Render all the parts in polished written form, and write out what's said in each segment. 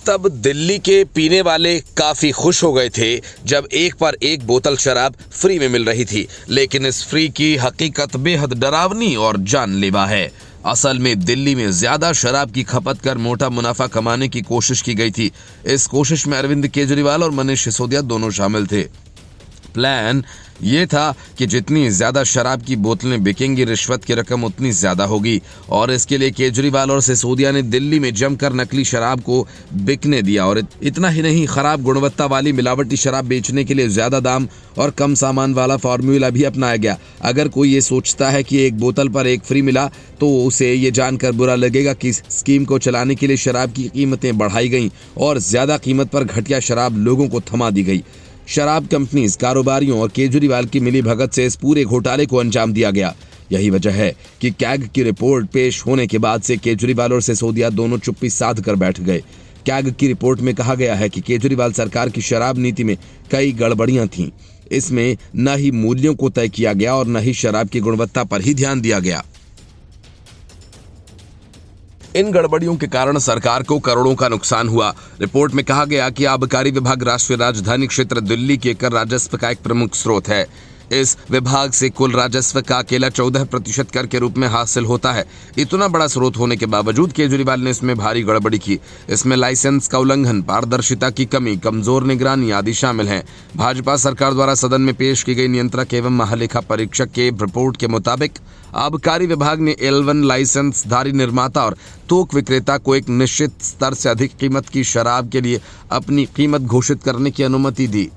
तब दिल्ली के पीने वाले काफी खुश हो गए थे जब एक पर एक बोतल शराब फ्री में मिल रही थी। लेकिन इस फ्री की हकीकत बेहद डरावनी और जानलेवा है। असल में दिल्ली में ज्यादा शराब की खपत कर मोटा मुनाफा कमाने की कोशिश की गई थी। इस कोशिश में अरविंद केजरीवाल और मनीष सिसोदिया दोनों शामिल थे। प्लान ये था कि जितनी ज्यादा शराब की बोतलें बिकेंगी, रिश्वत की रकम उतनी ज्यादा होगी। और इसके लिए केजरीवाल और सिसोदिया ने दिल्ली में जमकर नकली शराब को बिकने दिया। और इतना ही नहीं, खराब गुणवत्ता वाली मिलावटी शराब बेचने के लिए ज्यादा दाम और कम सामान वाला फॉर्मूला भी अपनाया गया। अगर कोई ये सोचता है कि एक बोतल पर एक फ्री मिला तो उसे ये जानकर बुरा लगेगा कि इस स्कीम को चलाने के लिए शराब की कीमतें बढ़ाई गईं और ज्यादा कीमत पर घटिया शराब लोगों को थमा दी गई। शराब कंपनीज, कारोबारियों और केजरीवाल की मिलीभगत से इस पूरे घोटाले को अंजाम दिया गया। यही वजह है कि कैग की रिपोर्ट पेश होने के बाद से केजरीवाल और सिसोदिया दोनों चुप्पी साध कर बैठ गए। कैग की रिपोर्ट में कहा गया है कि केजरीवाल सरकार की शराब नीति में कई गड़बड़ियां थीं। इसमें न ही मूल्यों को तय किया गया और न ही शराब की गुणवत्ता पर ही ध्यान दिया गया। इन गड़बड़ियों के कारण सरकार को करोड़ों का नुकसान हुआ। रिपोर्ट में कहा गया कि आबकारी विभाग राष्ट्रीय राजधानी क्षेत्र दिल्ली के कर राजस्व का एक प्रमुख स्रोत है। इस विभाग से कुल राजस्व का अकेला 14% कर के रूप में हासिल होता है। इतना बड़ा स्रोत होने के बावजूद केजरीवाल ने इसमें भारी गड़बड़ी की। इसमें लाइसेंस का उल्लंघन, पारदर्शिता की कमी, कमजोर निगरानी आदि शामिल हैं। भाजपा सरकार द्वारा सदन में पेश की गई नियंत्रक एवं महालेखा परीक्षक के रिपोर्ट के मुताबिक आबकारी विभाग ने L1 लाइसेंसधारी निर्माता और थोक विक्रेता को एक निश्चित स्तर से अधिक कीमत की शराब के लिए अपनी कीमत घोषित करने की अनुमति दी।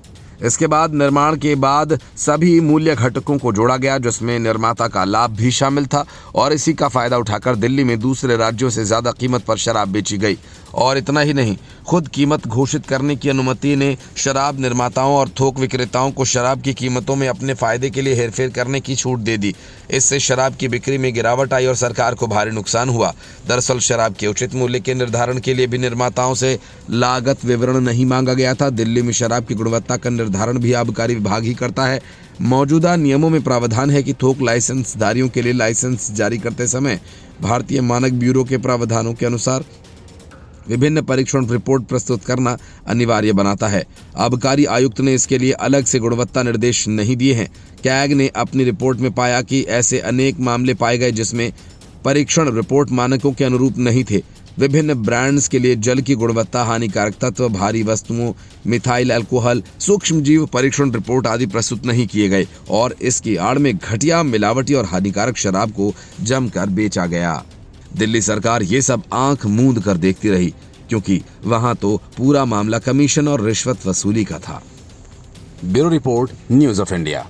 इसके बाद निर्माण के बाद सभी मूल्य घटकों को जोड़ा गया, जिसमें निर्माता का लाभ भी शामिल था। और इसी का फायदा उठाकर दिल्ली में दूसरे राज्यों से ज्यादा कीमत पर शराब बेची गई। और इतना ही नहीं, खुद कीमत घोषित करने की अनुमति ने शराब निर्माताओं और थोक विक्रेताओं को शराब की कीमतों में अपने फायदे के लिए हेरफेर करने की छूट दे दी। इससे शराब की बिक्री में गिरावट आई और सरकार को भारी नुकसान हुआ। दरअसल शराब के उचित मूल्य के निर्धारण के लिए भी निर्माताओं से लागत विवरण नहीं मांगा गया था। दिल्ली में शराब की गुणवत्ता का निर्धारण भी आबकारी विभाग ही करता है। मौजूदा नियमों में प्रावधान है कि थोक लाइसेंसधारियों के लिए लाइसेंस जारी करते समय भारतीय मानक ब्यूरो के प्रावधानों के अनुसार विभिन्न परीक्षण रिपोर्ट प्रस्तुत करना अनिवार्य बनाता है। आबकारी आयुक्त ने इसके लिए अलग से गुणवत्ता निर्देश नहीं दिए हैं। कैग ने अपनी रिपोर्ट में पाया कि ऐसे अनेक मामले पाए गए जिसमें परीक्षण रिपोर्ट मानकों के अनुरूप नहीं थे। विभिन्न ब्रांड्स के लिए जल की गुणवत्ता, हानिकारक तत्व, भारी वस्तुओं, मिथाइल अल्कोहल, सूक्ष्म जीव परीक्षण रिपोर्ट आदि प्रस्तुत नहीं किए गए और इसकी आड़ में घटिया, मिलावटी और हानिकारक शराब को जमकर बेचा गया। दिल्ली सरकार ये सब आंख मूंद कर देखती रही, क्योंकि वहां तो पूरा मामला कमीशन और रिश्वत वसूली का था। Bureau report, news of India.